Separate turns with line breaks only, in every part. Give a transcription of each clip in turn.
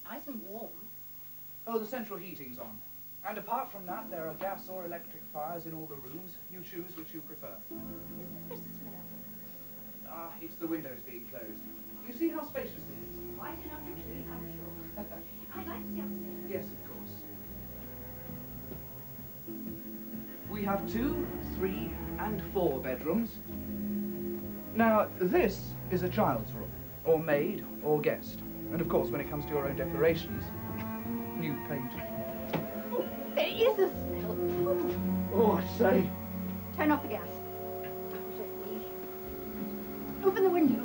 Nice and warm.
Oh, the central heating's on. And apart from that, there are gas or electric fires in all the rooms. You choose which you prefer.
Is the Christmas smell?
Ah, it's the windows being closed. You see how spacious it is?
Quite enough to clean, I'm sure. I'd like to see upstairs.
Yes, of course. We have 2, 3, and 4 bedrooms. Now, this is a child's room, or maid, or guest. And of course, when it comes to your own decorations, new paint.
Oh, there is a smell.
Oh, I say.
Turn off the gas. Open the window.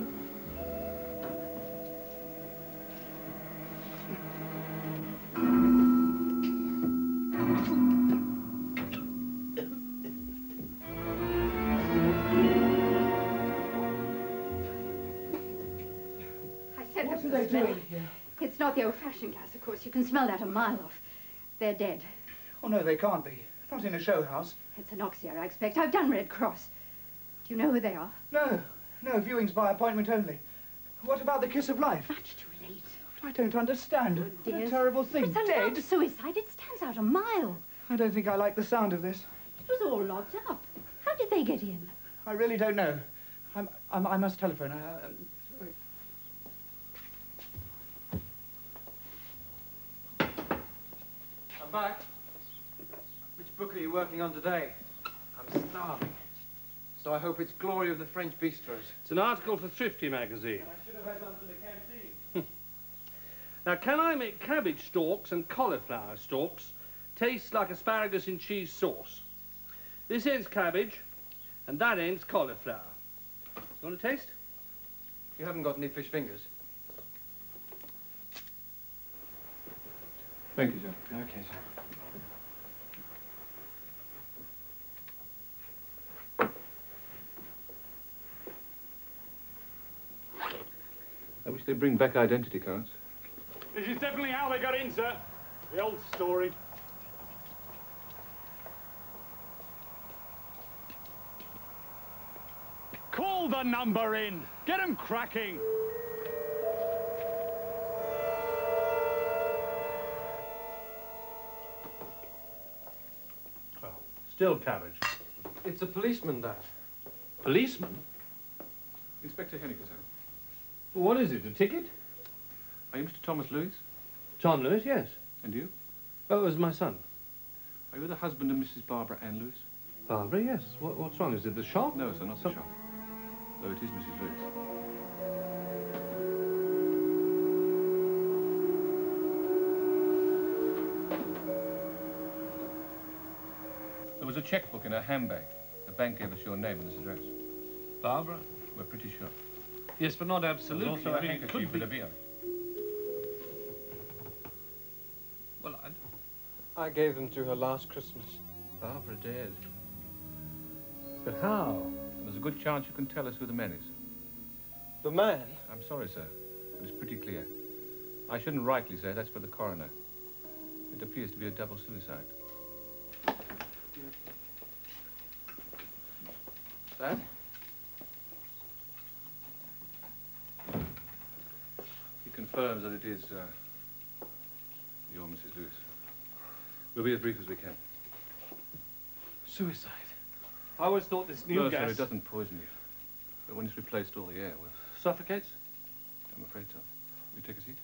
What are they doing here?
It's not the old-fashioned gas, of course. You can smell that a mile off. They're dead.
Oh, no, they can't be. Not in a show house.
It's Anoxia, I expect. I've done Red Cross. Do you know who they are?
No. No, viewings by appointment only. What about the kiss of life?
Much too late.
But I don't understand.
Oh,
What a
dear.
terrible thing.
It's a
Dead?
love suicide. It stands out a mile.
I don't think I like the sound of this.
It was all locked up. How did they get in?
I really don't know. I must telephone. Wait.
I'm back. Which book are you working on today? I'm starving. So I hope it's Glory of the French Bistros.
It's an article for Thrifty magazine.
I should have had lunch in the canteen.
Now, can I make cabbage stalks and cauliflower stalks taste like asparagus in cheese sauce? This ends cabbage, and that ends cauliflower. You want a taste?
You haven't got any fish fingers?
Thank you, sir.
Okay, sir.
I wish they'd bring back identity cards.
This is definitely how they got in, sir. The old story. Call the number in. Get them cracking.
Oh, still cabbage.
It's a policeman, Dad.
Policeman?
Inspector Henniker, sir.
What is it, a ticket?
Are you Mr. Thomas Lewis?
Tom Lewis, yes.
And you?
Oh, it was my son.
Are you the husband of Mrs. Barbara Ann Lewis?
Barbara, yes. What's wrong? Is it the shop?
No, sir, not the shop. Though it is Mrs. Lewis. There was a checkbook in her handbag. The bank gave us your name and this address.
Barbara?
We're pretty sure.
Yes, but not
There
absolutely.
was also
I
a
mean, it
handkerchief
could
with
be...
a V on it.
Well,
I gave them to her last Christmas.
Barbara dead.
But how?
And there's a good chance you can tell us who the man is.
The man?
I'm sorry, sir, but it's pretty clear. I shouldn't rightly say that's for the coroner. It appears to be a double suicide.
Dad?
confirms that it is, your Mrs. Lewis. We'll be as brief as we can.
Suicide. I always thought this new
No,
gas...
sir, it doesn't poison you. But when it's replaced all the air with...
Suffocates?
I'm afraid so. Will you take a seat?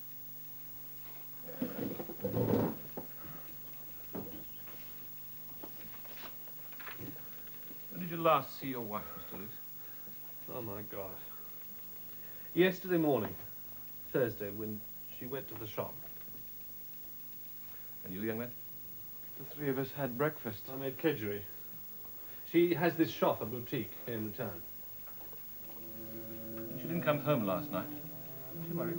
When did you last see your wife, Mr. Lewis?
Oh, my God. Yesterday morning, Thursday, when she went to the shop.
And you, young man?
The three of us had breakfast.
I made kedgeree. She has this shop, a boutique, here in the town.
She didn't come home last night. She worried.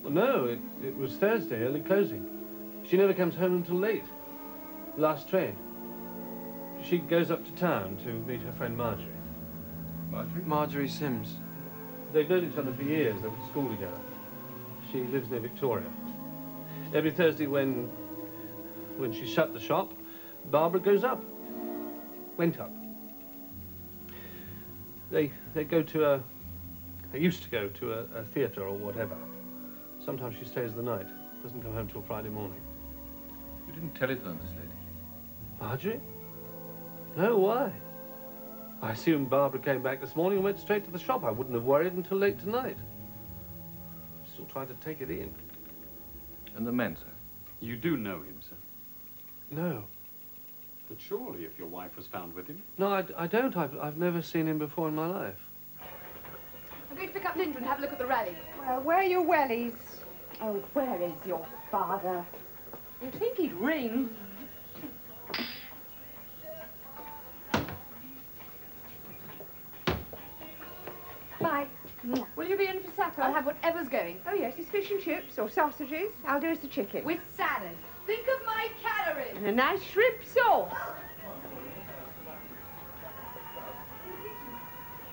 Well, no, it was Thursday, early closing. She never comes home until late. Last train. She goes up to town to meet her friend Marjorie.
Marjorie?
Marjorie Sims.
They've known each other for years. They went to school together. She lives near Victoria. Every Thursday when she shut the shop, Barbara goes up. Went up. They go to a... They used to go to a theatre or whatever. Sometimes she stays the night. Doesn't come home till Friday morning.
You didn't telephone this lady.
Marjorie? No, why? I assumed Barbara came back this morning and went straight to the shop. I wouldn't have worried until late tonight. Still trying to take it in.
And the man, sir?
You do know him, sir?
No.
But surely if your wife was found with him.
No, I don't. I've never seen him before in my life.
I'm going to pick up Linda and have a look at the rally.
Well, where are your wellies? Oh, where is your father? You'd think he'd ring. Bye.
Yeah.
Will you be in for supper?
I'll have whatever's going.
Oh, yes, it's fish and chips or sausages. I'll do us the chicken.
With salad. Think of my calories.
And a nice shrimp sauce.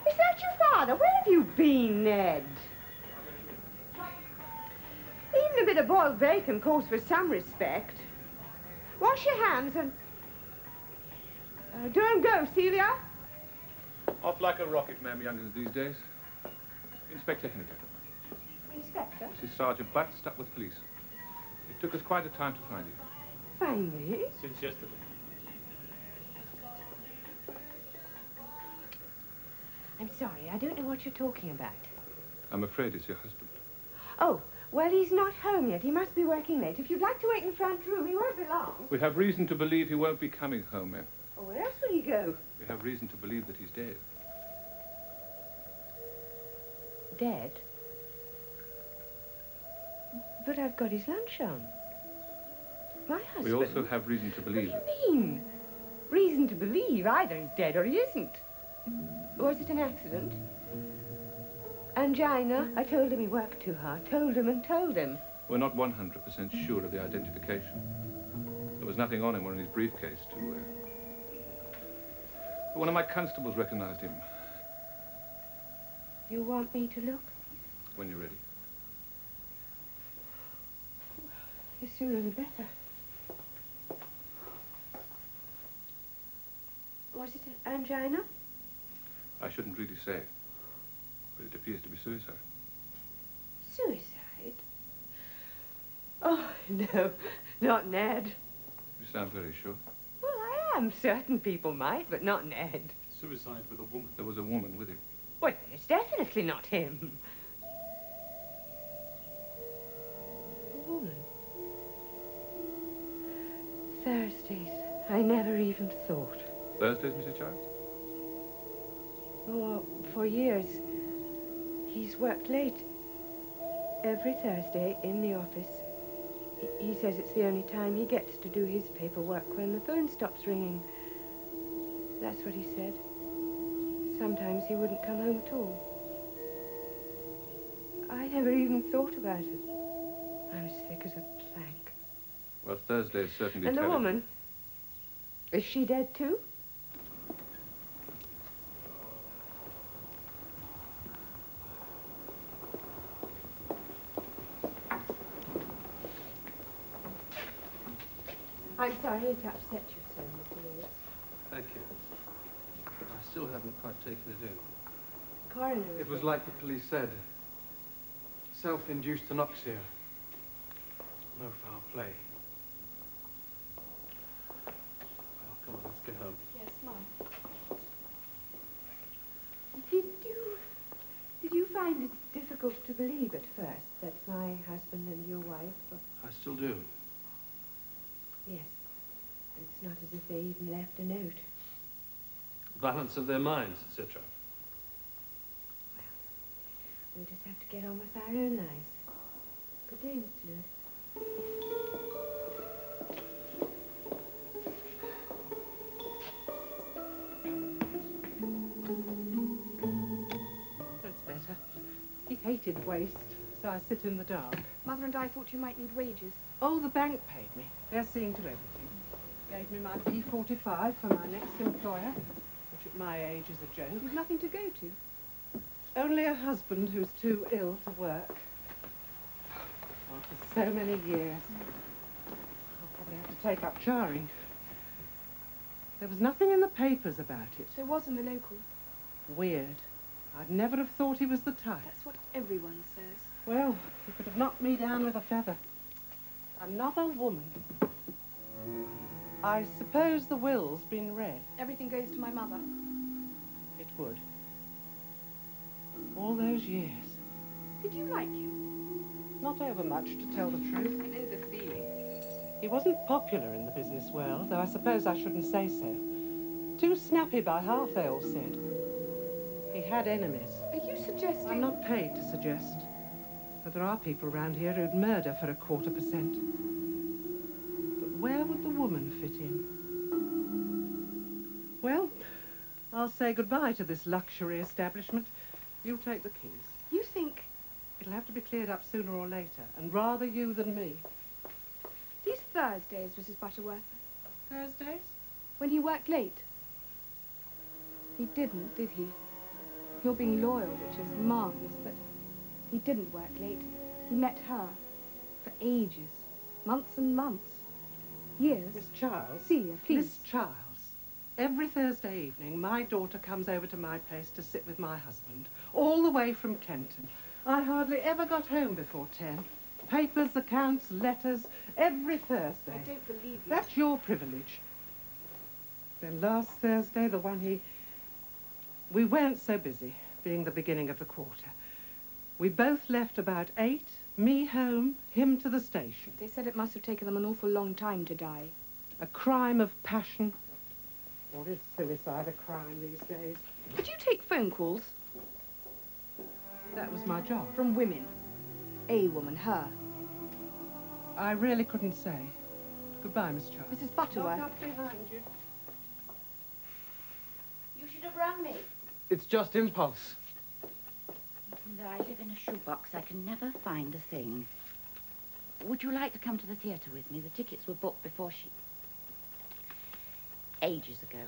Is that your father? Where have you been, Ned? Even a bit of boiled bacon calls for some respect. Wash your hands and... don't go, Celia.
Off like a rocket, ma'am, youngers these days. Inspector Henniker.
Inspector?
This is Sergeant Butt, stuck with police. It took us quite a time to find you.
Find me?
Since yesterday.
I'm sorry, I don't know what you're talking about.
I'm afraid it's your husband.
Oh, well, he's not home yet. He must be working late. If you'd like to wait in the front room, he won't be long.
We have reason to believe he won't be coming home, ma'am.
Oh, where else will he go?
We have reason to believe that he's dead.
Dead? But I've got his lunch on. My husband.
We also have reason to believe...
What do you mean? Reason to believe either he's dead or he isn't. Was it an accident? Angina? I told him he worked too hard. Told him and told him.
We're not 100% sure of the identification. There was nothing on him or in his briefcase to... But one of my constables recognized him.
You want me to look?
When you're ready.
The sooner the better. Was it an angina?
I shouldn't really say, but it appears to be suicide.
Suicide? Oh, no, not Ned.
You sound very sure.
Well, I am. Certain people might, but not Ned.
Suicide with a woman.
There was a woman with him.
Well, it's definitely not him. A woman. Thursdays. I never even thought.
Thursdays, Mrs. Childs?
Oh, for years. He's worked late. Every Thursday in the office. He says it's the only time he gets to do his paperwork when the phone stops ringing. That's what he said. Sometimes he wouldn't come home at all. I never even thought about it. I was thick as a plank.
Well, Thursdays certainly
And the
tell it.
woman? Is she dead too? I'm sorry to upset you so, Mr. Lewis.
Thank you. I still haven't quite taken it in.
Coroner
It was like the police said. self-induced anoxia. No foul play. Well, come on, let's get home.
Yes, Mum. Did you find it difficult to believe at first that my husband and your wife were...
I still do.
Yes. And it's not as if they even left a note.
Balance of their minds, etc.
We'll just have to get on with our own lives. Good day, Mr. Lewis.
That's better. He hated waste, so I sit in the dark.
Mother and I thought you might need wages.
Oh, the bank paid me. They're seeing to everything. Gave me my P45 for my next employer, which at my age is a joke.
You've nothing to go to.
Only a husband who's too ill to work. After so many years. I'll probably have to take up charring. There was nothing in the papers about it.
There was in the local.
Weird. I'd never have thought he was the type.
That's what everyone says.
Well, he could have knocked me down with a feather. Another woman. I suppose the will's been read.
Everything goes to my mother.
It would. All those years.
Did you like him?
Not over much, to tell the truth.
I know the feeling.
He wasn't popular in the business world, though I suppose I shouldn't say so. Too snappy by half, they all said. He had enemies.
Are you suggesting...
I'm not paid to suggest. But there are people around here who'd murder for 0.25%. But where would the woman fit in? Well, I'll say goodbye to this luxury establishment. You take the keys.
You think...
It'll have to be cleared up sooner or later, and rather you than me.
These Thursdays, Mrs. Butterworth,
Thursdays?
when he worked late. He didn't, did he? You're being loyal, which is marvellous, but he didn't work late. He met her for ages. Months and months. Years.
Miss Charles?
Celia, please.
Miss Charles, every Thursday evening, my daughter comes over to my place to sit with my husband, all the way from Kenton. I hardly ever got home before 10. Papers, accounts, letters, every Thursday.
I don't believe you.
That's your privilege. Then last Thursday, the one we weren't so busy, being the beginning of the quarter. We both left about 8, me home, him to the station.
They said it must have taken them an awful long time to die.
A crime of passion. Or is suicide a crime these days?
Did you take phone calls?
That was my job.
From women? A woman, her.
I really couldn't say. Goodbye, Miss Charles.
Mrs. Butterworth.
Lock up behind you.
You should have rung me.
It's just impulse.
Even though I live in a shoebox, I can never find a thing. Would you like to come to the theatre with me? The tickets were booked before she... ages ago.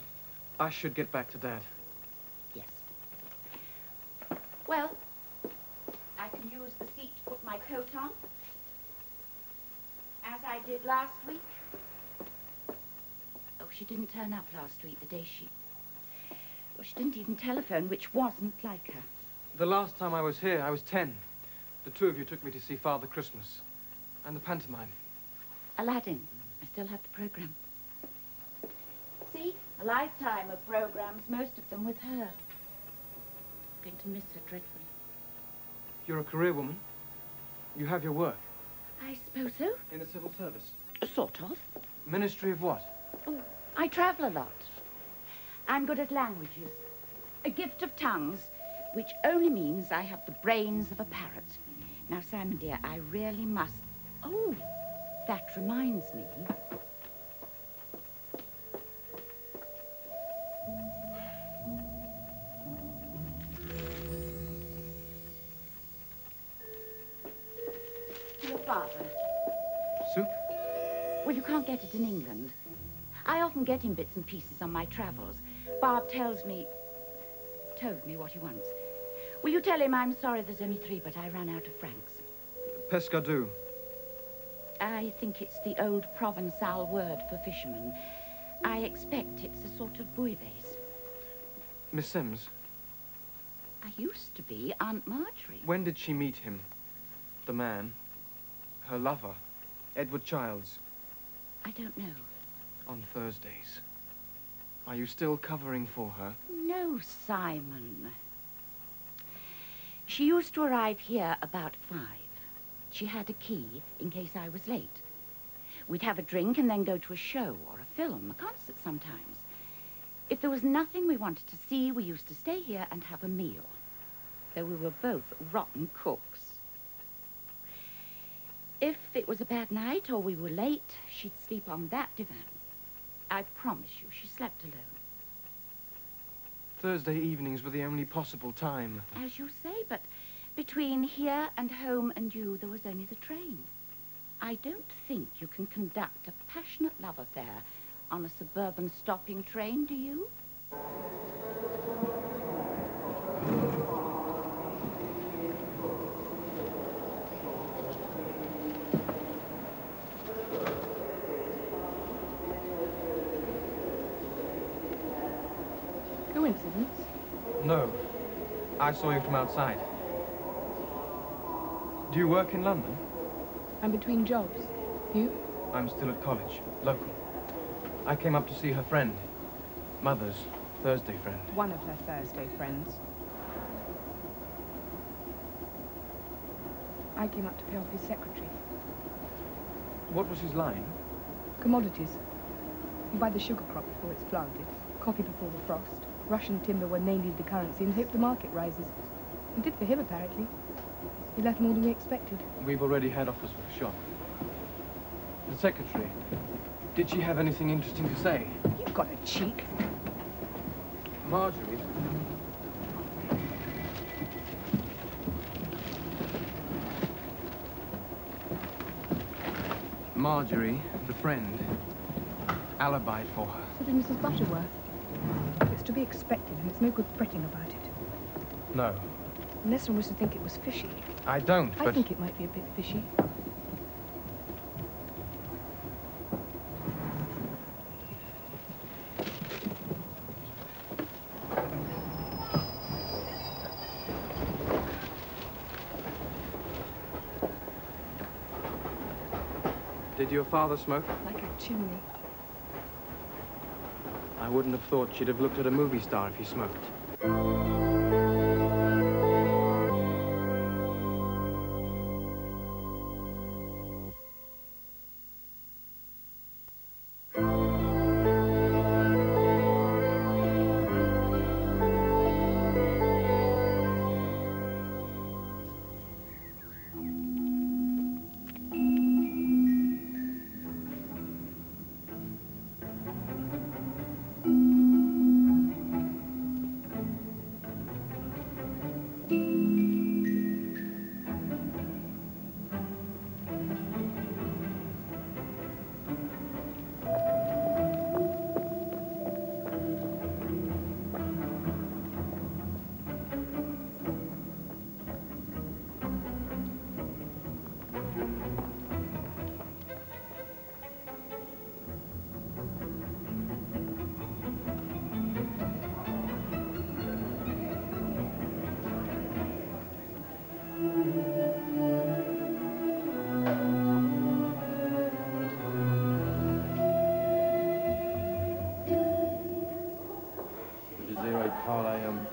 I should get back to Dad.
Yes. Well, I can use the seat to put my coat on, as I did last week. Oh, she didn't turn up last week, the day she... Well, she didn't even telephone, which wasn't like her.
The last time I was here, I was 10. The two of you took me to see Father Christmas and the pantomime.
Aladdin. I still have the program. See? A lifetime of programs, most of them with her. I'm going to miss her dreadfully.
You're a career woman. You have your work.
I suppose so.
In the civil service.
Sort of.
Ministry of what?
Oh, I travel a lot. I'm good at languages. A gift of tongues, which only means I have the brains of a parrot. Now, Simon, dear, I really must... Oh, that reminds me. Your father.
Soup?
Well, you can't get it in England. I often get him bits and pieces on my travels. Bob told me what he wants. Will you tell him I'm sorry there's only 3, but I ran out of francs.
Pescadou.
I think it's the old Provençal word for fisherman. I expect it's a sort of bouillabaisse.
Miss Sims,
I used to be Aunt Marjorie.
when did she meet him? The man, her lover, Edward Childs.
I don't know.
On Thursdays. Are you still covering for her?
No, Simon. She used to arrive here about 5. She had a key in case I was late. We'd have a drink and then go to a show or a film, a concert sometimes. If there was nothing we wanted to see, we used to stay here and have a meal, though we were both rotten cooks. If it was a bad night or we were late, she'd sleep on that divan. I promise you, she slept alone.
Thursday evenings were the only possible time.
As you say, but between here and home and you, there was only the train. I don't think you can conduct a passionate love affair on a suburban stopping train, do you?
Coincidence?
No. I saw you from outside. Do you work in London?
I'm between jobs. You?
I'm still at college, local. I came up to see her friend. Mother's Thursday friend.
One of her Thursday friends. I came up to pay off his secretary.
What was his line?
Commodities. You buy the sugar crop before it's planted, coffee before the frost, Russian timber when they need the currency, and hope the market rises. It did for him, apparently. He left more than we expected.
We've already had offers for the shop. The secretary, did she have anything interesting to say?
You've got a cheek.
Marjorie. Marjorie, the friend, alibied for her.
So did Mrs. Butterworth. It's to be expected, and it's no good fretting about it.
No.
Unless one was to think it was fishy.
I don't, but...
I think it might be a bit fishy.
Did your father smoke?
Like a chimney.
I wouldn't have thought she'd have looked at a movie star if he smoked.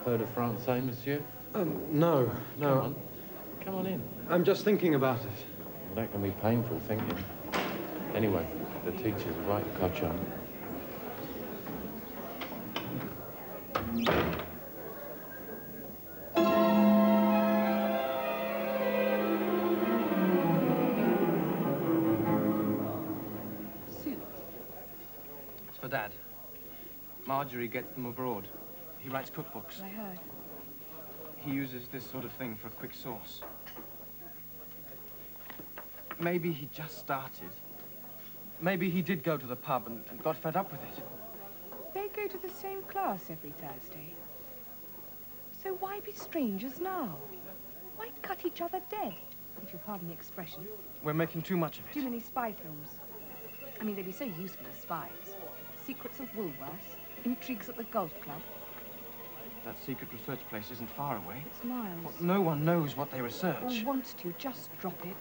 Peu de Francais, monsieur?
No.
Come on in.
I'm just thinking about it.
Well, that can be painful, thinking. Anyway, the teacher's right, gotcha.
Soup.
It's for Dad. Marjorie gets them abroad. He writes cookbooks.
I heard.
He uses this sort of thing for a quick sauce. Maybe he just started. Maybe he did go to the pub and got fed up with it.
They go to the same class every Thursday. So why be strangers now? Why cut each other dead, if you'll pardon the expression?
We're making too much of it.
Too many spy films. I mean, they'd be so useful as spies. Secrets of Woolworths, intrigues at the golf club.
That secret research place isn't far away.
It's miles.
Well, no one knows what they research.
Or wants to. Just drop it.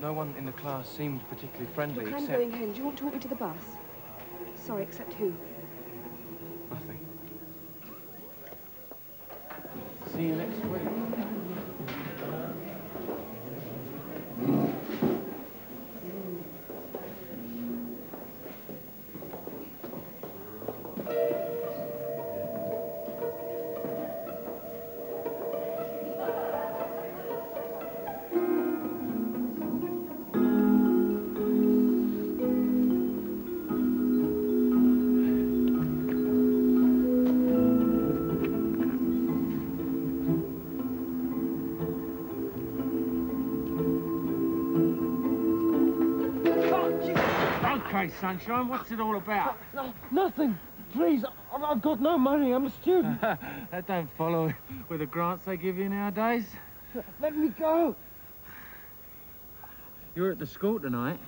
No one in the class seemed particularly friendly,
Look, I'm
except...
going home. Do you want to walk me to the bus? Sorry, except who?
Nothing. See you next week.
Okay, Sunshine, what's it all about?
Nothing. Please, I've got no money. I'm a student.
That don't follow with the grants they give you nowadays.
Let me go.
You're at the school tonight,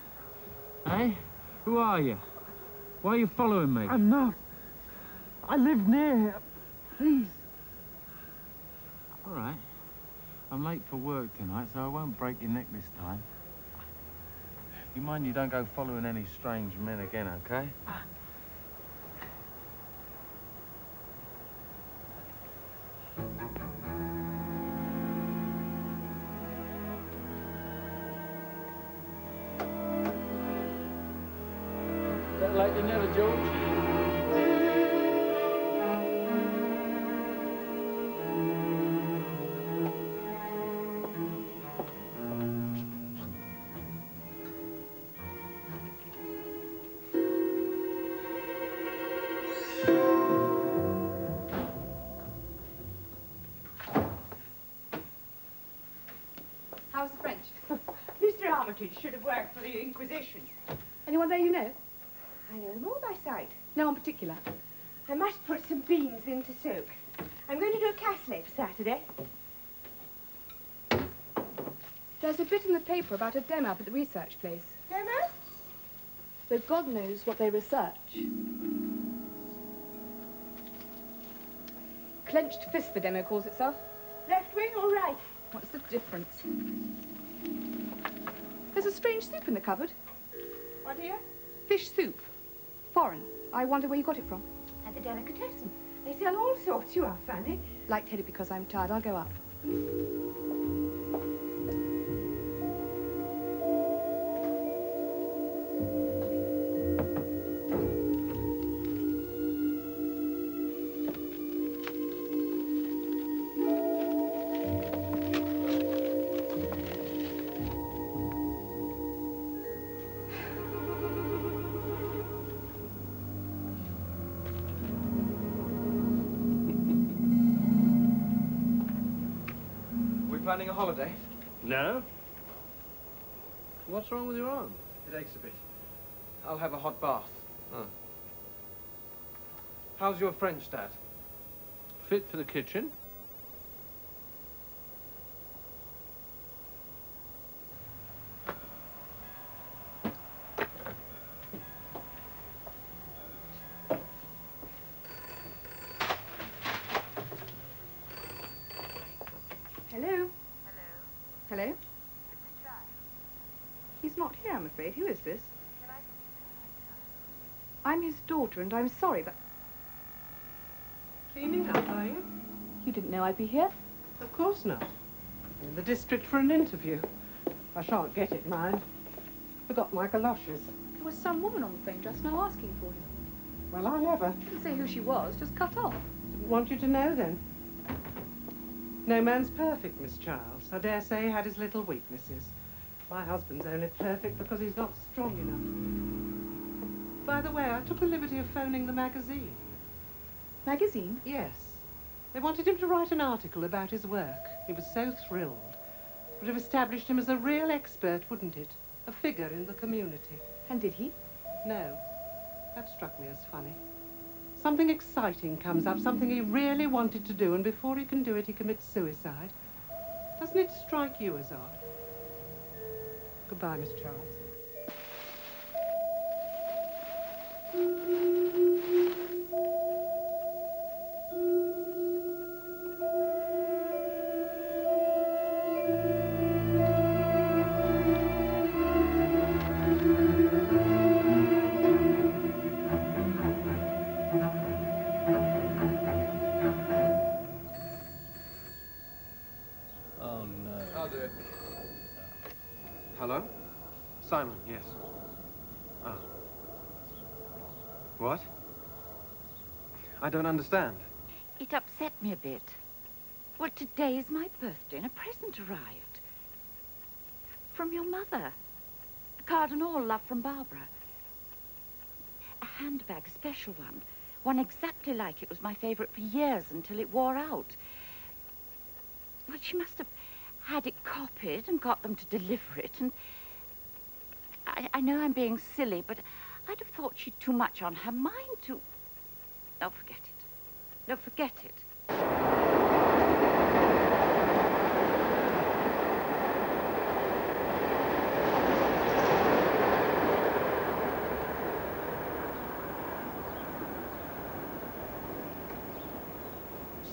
eh? Who are you? Why are you following me?
I'm not. I live near here. Please.
All right. I'm late for work tonight, so I won't break your neck this time. You mind you don't go following any strange men again, okay?
Better late than never, George.
How's the French?
Mr. Armitage should have worked for the Inquisition.
Anyone there you know?
I know them all by sight.
No one particular.
I must put some beans into soak. I'm going to do a cassoulet for Saturday.
There's a bit in the paper about a demo up at the research place.
Demo?
So God knows what they research. Clenched fist, the demo calls itself.
Left wing or right?
What's the difference? There's a strange soup in the cupboard.
What here?
Fish soup. Foreign. I wonder where you got it from.
At the delicatessen. They sell all sorts. You are funny.
Light-headed because I'm tired. I'll go up.
Planning a holiday?
No? What's wrong with your arm?
It aches a bit. I'll have a hot bath. Oh. How's your French, Dad?
Fit for the kitchen.
Hello? Hello? He's not here, I'm afraid. Who is this? I'm his daughter, and I'm sorry, but...
Cleaning up, are you?
You didn't know I'd be here?
Of course not. I'm in the district for an interview. I shan't get it, mind. Forgot my galoshes.
There was some woman on the phone just now asking for him.
Well, I never.
Didn't say who she was, just cut off.
Didn't want you to know, then. No man's perfect, Miss Charles. I dare say he had his little weaknesses. My husband's only perfect because he's not strong enough. By the way, I took the liberty of phoning the magazine.
Magazine?
Yes. They wanted him to write an article about his work. He was so thrilled. Would have established him as a real expert, wouldn't it? A figure in the community.
And did he?
No. That struck me as funny. Something exciting comes up, something he really wanted to do, and before he can do it, he commits suicide. Doesn't it strike you as odd? Goodbye, Miss Charles.
I'll do it.
Hello? Simon, yes. Oh. What? I don't understand.
It upset me a bit. Well, today is my birthday and a present arrived. From your mother. A card and all, love from Barbara. A handbag, a special one. One exactly like it was my favourite for years until it wore out. Well, she must have had it copied and got them to deliver it, and I know I'm being silly, but I'd have thought she'd too much on her mind to... Oh, forget it. No, forget it.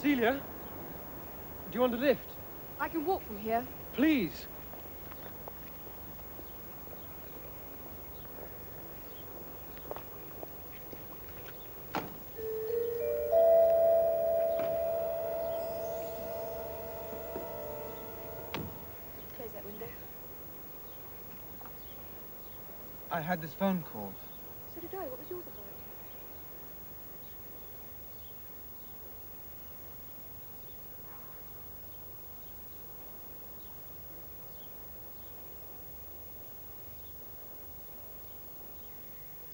Celia? Do you want a lift?
I can walk from here.
Please.
Close that window.
I had this phone call.
So did I. What was yours about?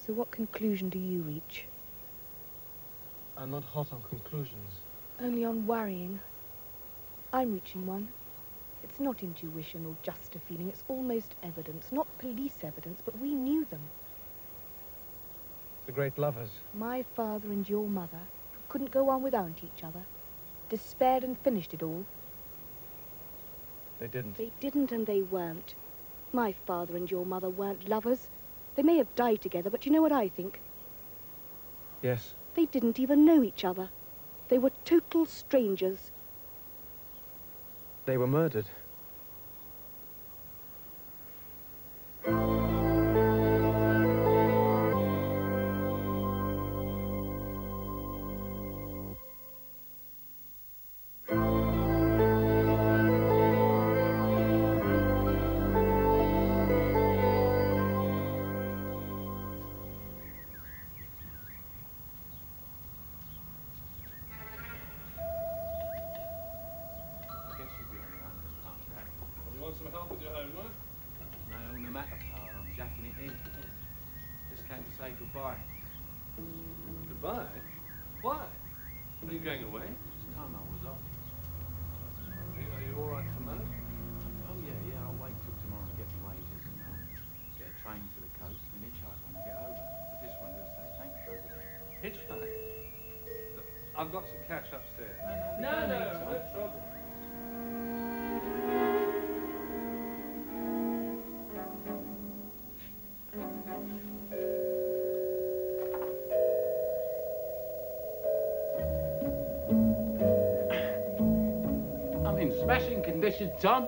So what conclusion do you reach?
I'm not hot on conclusions.
Only on worrying. I'm reaching one. It's not intuition or just a feeling, it's almost evidence. Not police evidence, but we knew them.
The great lovers.
My father and your mother, who couldn't go on without each other, despaired and finished it all.
They didn't.
They didn't and they weren't. My father and your mother weren't lovers. They may have died together, but you know what I think?
Yes.
They didn't even know each other. They were total strangers.
They were murdered.
Some help with your homework?
No matter, Pa. I'm jacking it in. Just came to say goodbye.
Goodbye? Why? Are you going away?
It's time I was off.
Are you all right for money?
Oh, yeah, I'll wait till tomorrow and get my wages and get a train to the coast and hitchhike when I get over. I just wanted to say thanks for everything.
Hitchhike? Look, I've got some cash upstairs.
No
trouble.
Smashing condition, Tom.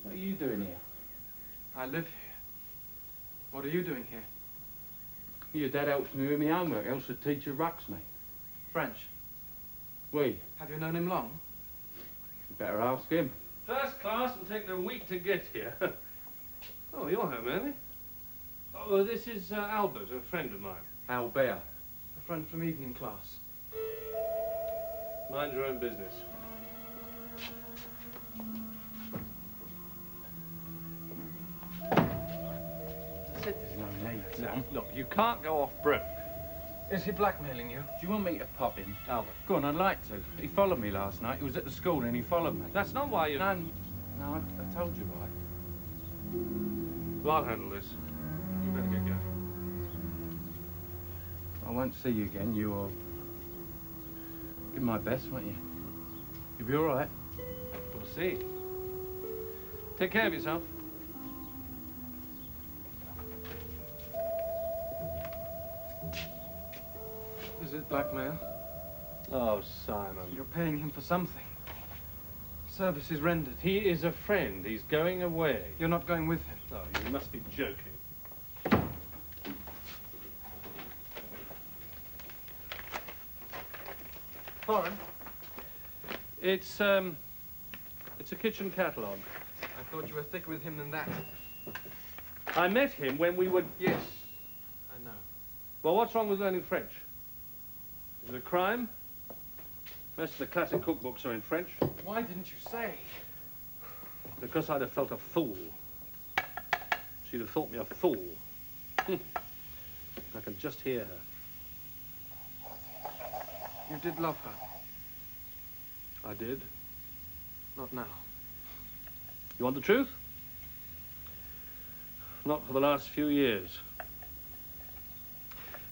What are you doing here?
I live here. What are you doing here?
Your dad helps me with my homework, else the teacher rucks me.
French.
We.
Have you known him long?
You better ask him.
First class and taken a week to get here. Oh, you're home early. Oh, this is Albert, a friend of mine.
Albert.
A friend from evening class.
Mind your own business.
I said there's no need, Tom.
Look, you can't go off broke.
Is he blackmailing you?
Do you want me to pop him?
Albert.
Go on, I'd like to. He followed me last night. He was at the school and he followed me.
That's not why you...
No, I told you why.
Well, I'll handle this. You better get going.
I won't see you again. You'll give my best, won't you? You'll be all right.
We'll see. Take care of yourself.
Is it blackmail?
Oh, Simon.
You're paying him for something. Service is rendered.
He is a friend. He's going away.
You're not going with him.
Oh, you must be joking.
Warren,
It's a kitchen catalogue.
I thought you were thicker with him than that.
I met him when we were...
Yes, I know.
Well, what's wrong with learning French? Is it a crime? Most of the classic cookbooks are in French.
Why didn't you say?
Because I'd have felt a fool. She'd have thought me a fool. I can just hear her.
You did love her.
I did.
Not now.
You want the truth? Not for the last few years.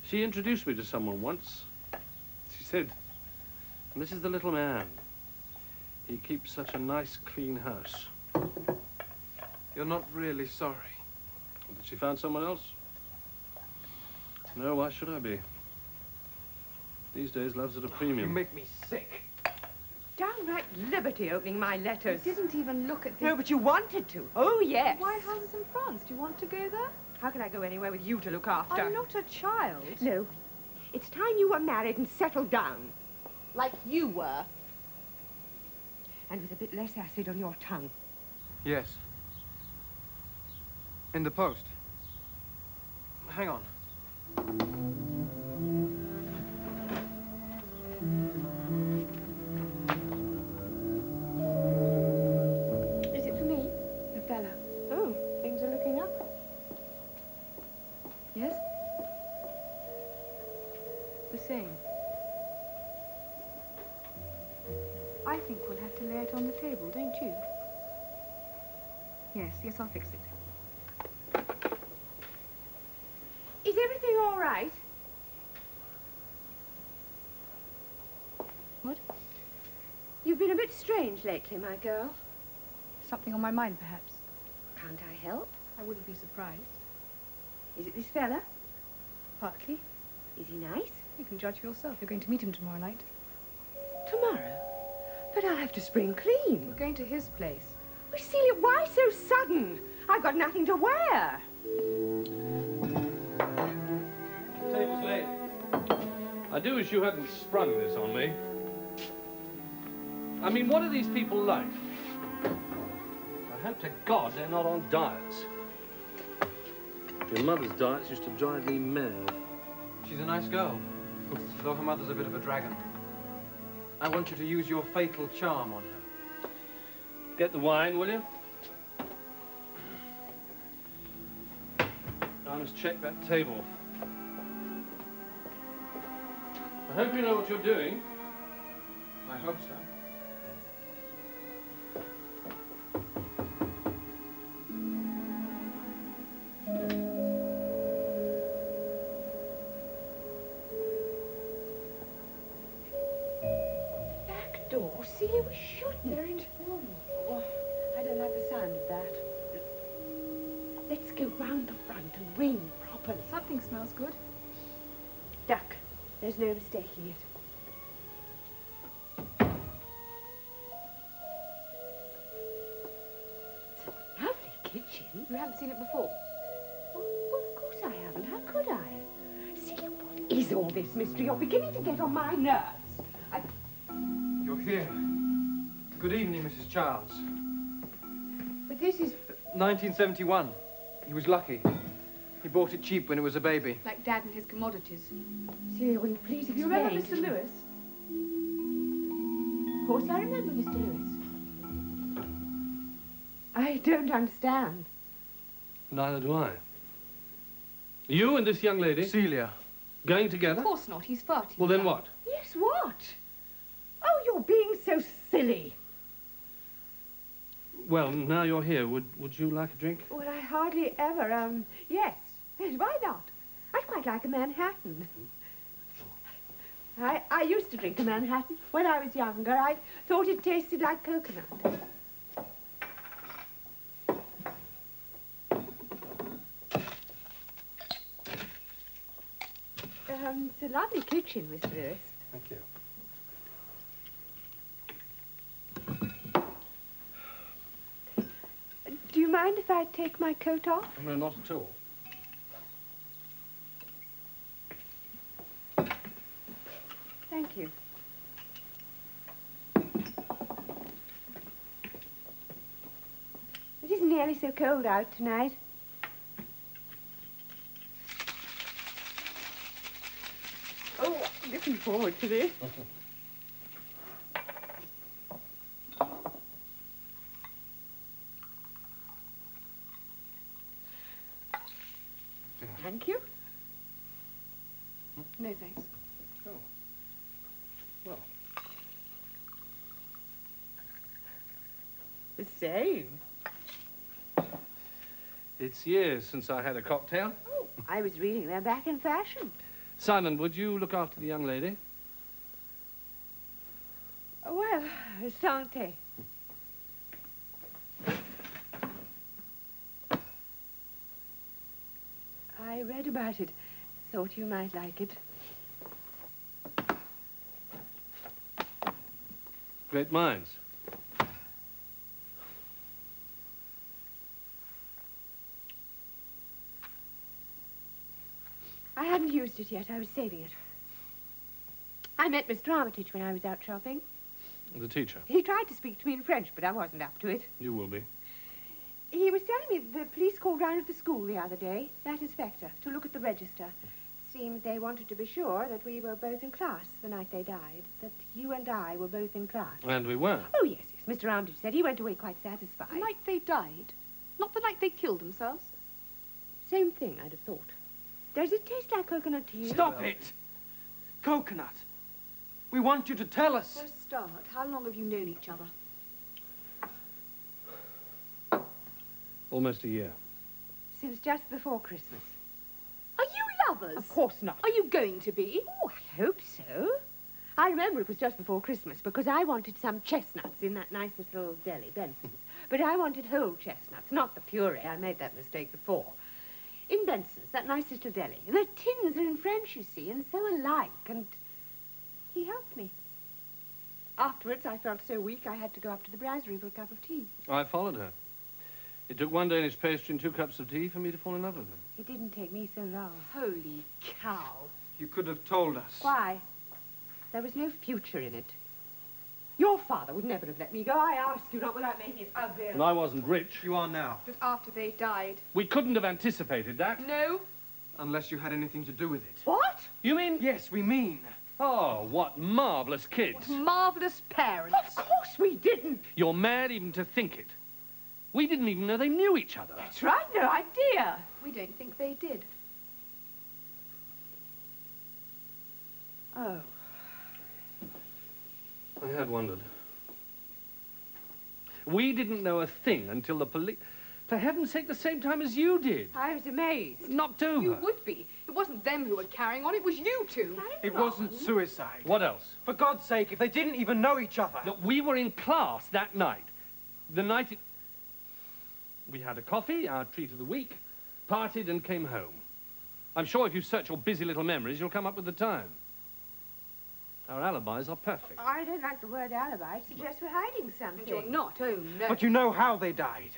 She introduced me to someone once. She said, "This is the little man. He keeps such a nice, clean house."
You're not really sorry.
But she found someone else? No, why should I be? These days, love's at a premium.
You make me sick.
Downright liberty opening my letters.
You didn't even look at the...
No, but you wanted to. Oh, yes.
White Houses in France. Do you want to go there?
How can I go anywhere with you to look after?
I'm not a child.
No. It's time you were married and settled down.
Like you were.
And with a bit less acid on your tongue.
Yes. In the post. Hang on.
Is it for me? The fella.
Oh, things are looking up.
Yes? The same. I think we'll have to lay it on the table, don't you? Yes, I'll fix it.
Is everything all right?
What?
You've been a bit strange lately, my girl.
Something on my mind, perhaps.
Can't I help?
I wouldn't be surprised.
Is it this fella?
Partly.
Is he nice?
You can judge for yourself. You're going to meet him tomorrow night.
Tomorrow? But I'll have to spring clean.
We're going to his place.
Well, Celia, why so sudden? I've got nothing to wear.
The table's laid. I do wish you hadn't sprung this on me. I mean, what are these people like? I hope to God they're not on diets. Your mother's diets used to drive me mad.
She's a nice girl, though her mother's a bit of a dragon. I want you to use your fatal charm on her.
Get the wine, will you? I must check that table. I hope you know what you're doing.
I hope so.
Back door? Celia, we shouldn't.
They're informal.
Oh, I don't like the sound of that. Let's go round the front and ring properly.
Something smells good.
Duck. There's no mistaking it. It's a lovely kitchen.
You haven't seen it before?
Well, of course I haven't. How could I? Celia, what is all this mystery? You're beginning to get on my nerves.
You're here. Good evening, Mrs. Childs.
But this is...
1971. He was lucky. He bought it cheap when it was a baby.
Like Dad and his commodities.
Celia, will you please explain?
You remember Mr. Lewis?
Of course I remember Mr. Lewis. I don't understand.
Neither do I. You and this young lady?
Celia.
Going together?
Of course not. He's far too
Well, then
young.
what?
Yes, what? Oh, you're being so silly.
Well, now you're here, would you like a drink?
Well, I hardly ever, yes. Yes, why not? I'd quite like a Manhattan. I used to drink a Manhattan when I was younger. I thought it tasted like coconut. It's a lovely kitchen, Mr. Lewis.
Thank you.
Do you mind if I take my coat off?
No, not at all.
Thank you. nearly so cold out tonight. Oh, I'm looking forward to this. Thank you.
No, thanks.
Oh. Well.
The same.
It's years since I had a cocktail.
Oh, I was reading they're back in fashion.
Simon, would you look after the young lady?
Well, santé. I read about it. Thought you might like it.
Great minds.
I hadn't used it yet. I was saving it. I met Mr. Armitage when I was out shopping.
The teacher.
He tried to speak to me in French, but I wasn't up to it.
You will be.
He was telling me the police called round at the school the other day, that inspector, to look at the register. Seems they wanted to be sure that we were both in class the night they died, that you and I were both in class.
And we were.
Oh, yes, yes. Mr. Armitage said he went away quite satisfied.
The night they died? Not the night they killed themselves?
Same thing, I'd have thought. Does it taste like coconut to you?
Stop it! Coconut. We want you to tell us.
For a start, how long have you known each other?
Almost a year.
Since just before Christmas.
Are you lovers?
Of course not.
Are you going to be?
Oh, I hope so. I remember it was just before Christmas because I wanted some chestnuts in that nice little deli, Benson's. But I wanted whole chestnuts, not the puree. I made that mistake before. In Benson's, that nice little deli. The tins are in French, you see, and so alike, and he helped me. Afterwards, I felt so weak I had to go up to the brasserie for a cup of tea.
I followed her. It took one Danish pastry and 2 cups of tea for me to fall in love with her.
It didn't take me so long.
Holy cow.
You could have told us.
Why? There was no future in it. Your father would never have let me go. I ask you, not without making it ugly.
And I wasn't rich.
You are now.
But after they died.
We couldn't have anticipated that.
No.
Unless you had anything to do with it.
What?
You mean?
Yes, we mean.
Oh, what marvelous kids.
What marvelous parents.
Of course we didn't.
You're mad even to think it. We didn't even know they knew each other.
That's right, no idea.
We don't think they did.
Oh.
I had wondered. We didn't know a thing until the police... For heaven's sake, the same time as you did.
I was amazed.
Knocked over.
You would be. It wasn't them who were carrying on, it was you two.
It wasn't suicide.
What else?
For God's sake, if they didn't even know each other.
Look, we were in class that night. The night it... We had a coffee, our treat of the week, partied and came home. I'm sure if you search your busy little memories, you'll come up with the time. Our alibis are perfect.
I don't like the word alibi. It suggests we're hiding something.
And you're not, oh no.
But you know how they died.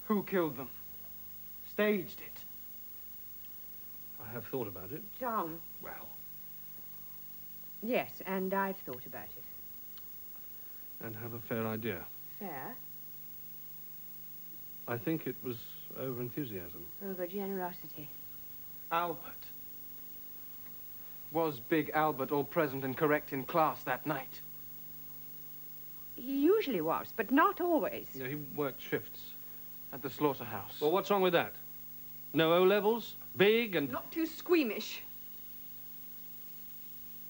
Who killed them? Staged it.
I have thought about it.
Tom.
Well.
Yes, and I've thought about it.
And have a fair idea.
Fair.
I think it was over-enthusiasm.
Over generosity.
Albert. Was Big Albert all present and correct in class that night?
He usually was, but not always.
Yeah, he worked shifts.
At the slaughterhouse.
Well, what's wrong with that? No O-levels? Big and...
Not too squeamish.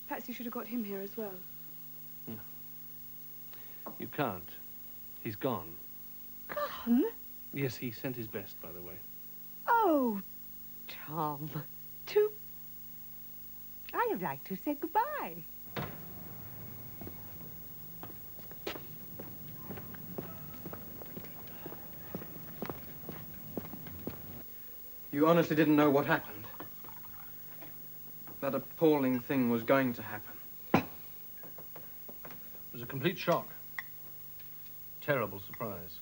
Perhaps you should have got him here as well.
No. You can't. He's gone.
Gone?
Yes, he sent his best, by the way.
Oh, Tom. I'd have liked to say goodbye.
You honestly didn't know what happened? That appalling thing was going to happen.
It was a complete shock. Terrible surprise.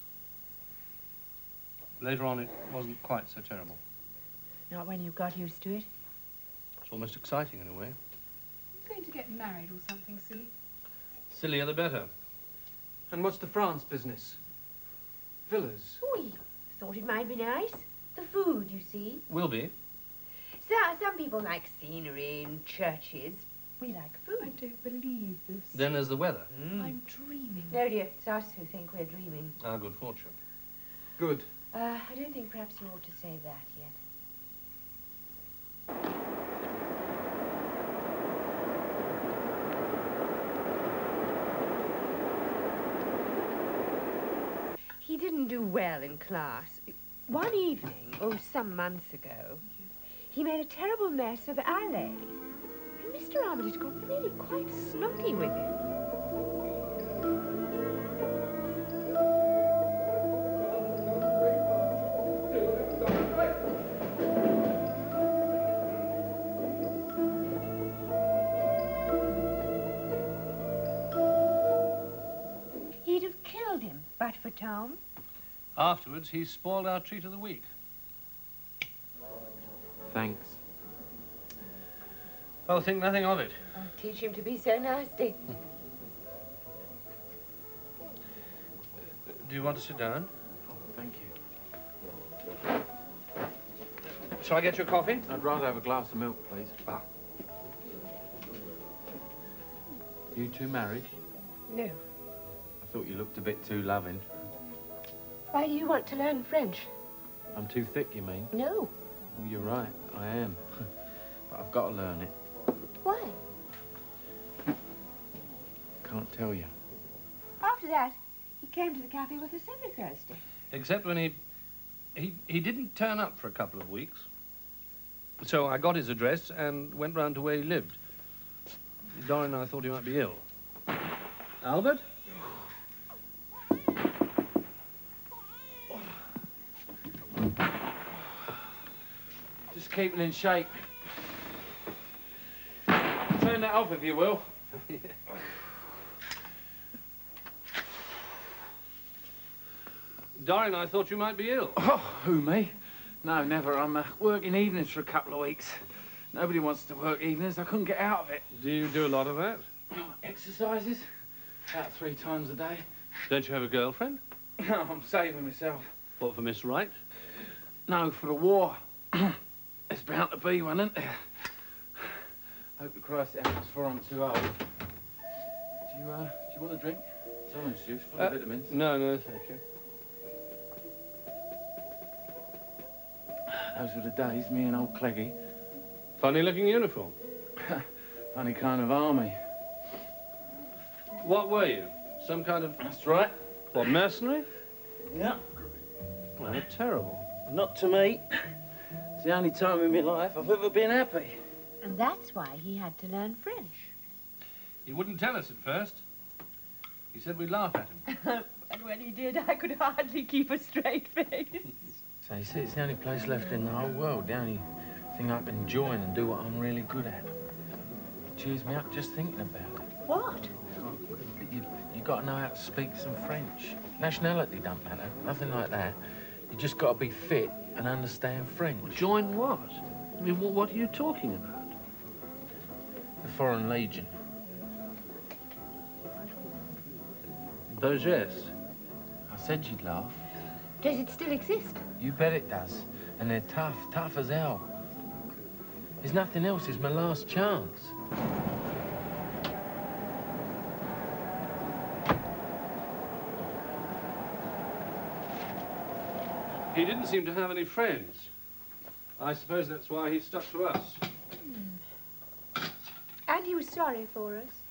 Later on, it wasn't quite so terrible.
Not when you got used to it.
It's almost exciting in a way.
He's going to get married or something silly.
Sillier the better.
And what's the France business? Villas.
Oui, thought it might be nice. The food, you see.
Will be.
So, some people like scenery and churches. We like food. I don't believe this.
Then there's the weather.
I'm dreaming. No, dear, it's us who think we're dreaming.
Our good fortune.
Good.
I don't think perhaps you ought to say that yet. He didn't do well in class. One evening, some months ago, he made a terrible mess of Ale. And Mr. Armitage got really quite snotty with him. He'd have killed him, but for Tom.
Afterwards, he spoiled our treat of the week.
Thanks.
I'll think nothing of it.
I'll teach him to be so nasty.
Do you want to sit down?
Oh, thank you.
Shall I get you a coffee?
I'd rather have a glass of milk, please.
Ah.
You two married?
No.
I thought you looked a bit too loving.
Why do you want to learn French?
I'm too thick, you mean?
No.
Oh, you're right, I am. But I've got to learn it.
Why?
Can't tell you.
After that, he came to the cafe with us every Thursday.
Except when he didn't turn up for a couple of weeks. So I got his address and went round to where he lived. Doreen and I thought he might be ill. Albert?
Just keep it in shape. Turn that off if you will.
Doreen, I thought you might be ill.
Oh, who, me? No, never. I'm working evenings for a couple of weeks. Nobody wants to work evenings. I couldn't get out of it.
Do you do a lot of that?
Exercises? About 3 times a day.
Don't you have a girlfriend?
No, I'm saving myself.
What, for Miss Wright?
No, for the war. There's bound to be one, isn't there? Hope to Christ it happens before I'm too old. Do you want a drink? It's orange juice, full of vitamins.
No, thank you.
Those were the days, me and old Cleggy.
Funny-looking uniform.
Funny kind of army.
What were you? Some kind of...
That's right.
What, mercenary?
Yeah.
Well, they're terrible.
Not to me. It's the only time in my life I've ever been happy.
And that's why he had to learn French.
He wouldn't tell us at first. He said we'd laugh at him.
And when he did, I could hardly keep a straight face.
So you see, it's the only place left in the whole world, the only thing I can join and do what I'm really good at. It cheers me up just thinking about it.
What?
You got to know how to speak some French. Nationality don't matter, nothing like that. You just got to be fit and understand French.
Well, join what? I mean, what are you talking about?
The Foreign Legion.
Burgess.
I said you'd laugh.
Does it still exist?
You bet it does. And they're tough as hell. There's nothing else, it's my last chance.
He didn't seem to have any friends. I suppose that's why he stuck to us.
And he was sorry for us.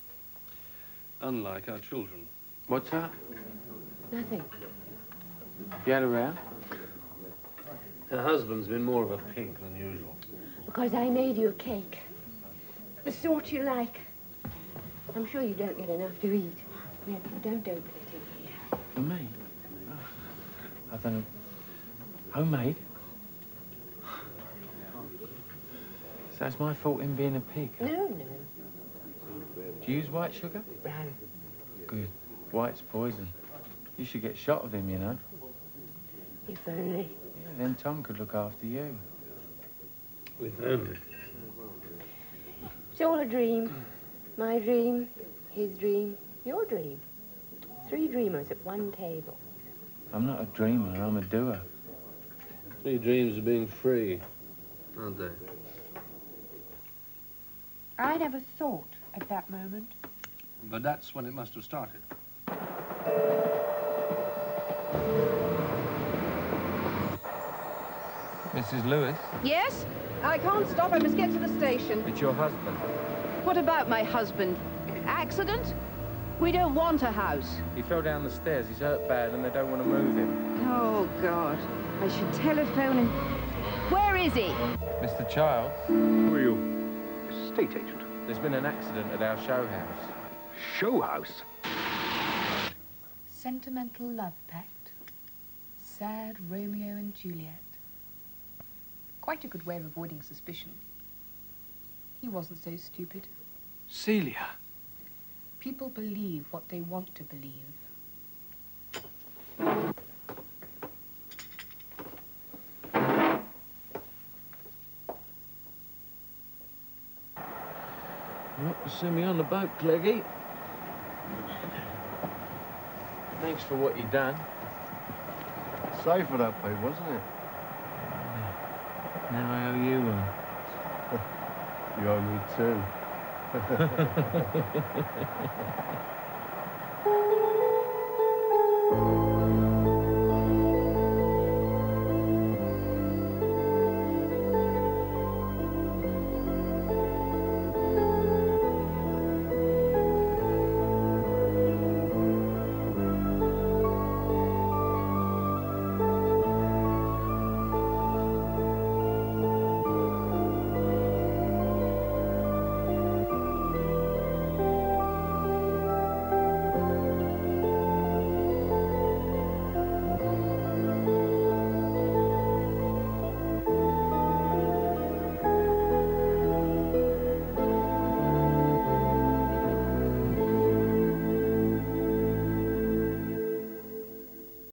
Unlike our children.
What's that?
Nothing.
You had a row?
Her husband's been more of a pig than usual.
Because I made you a cake. The sort you like. I'm sure you don't get enough to eat. No, don't open it in here.
For me? Oh, I don't know. Homemade? So it's my fault in being a pig? Huh?
No.
Do you use white sugar?
Brown.
Good. White's poison. You should get shot of him, you know.
If only.
Yeah, then Tom could look after you.
If only.
It's all a dream. My dream, his dream, your dream. 3 dreamers at one table.
I'm not a dreamer, I'm a doer.
Three dreams of being free, aren't they?
I never thought at that moment.
But that's when it must have started.
Mrs. Lewis,
Yes? I can't stop. I must get to the station.
it's your husband.
What about my husband? Accident? We don't want a house.
He fell down the stairs. He's hurt bad and they don't want to move him.
Oh, God. I should telephone him. Where is he?
Mr. Childs?
Who are you? Estate agent.
There's been an accident at our show house.
Show house?
Sentimental love pact. Sad Romeo and Juliet. Quite a good way of avoiding suspicion. He wasn't so stupid.
Celia.
People believe what they want to believe.
Well, you see me on the boat, Cleggy. Thanks for what you done.
Safer that way, wasn't it?
Now I owe you one.
You owe me too.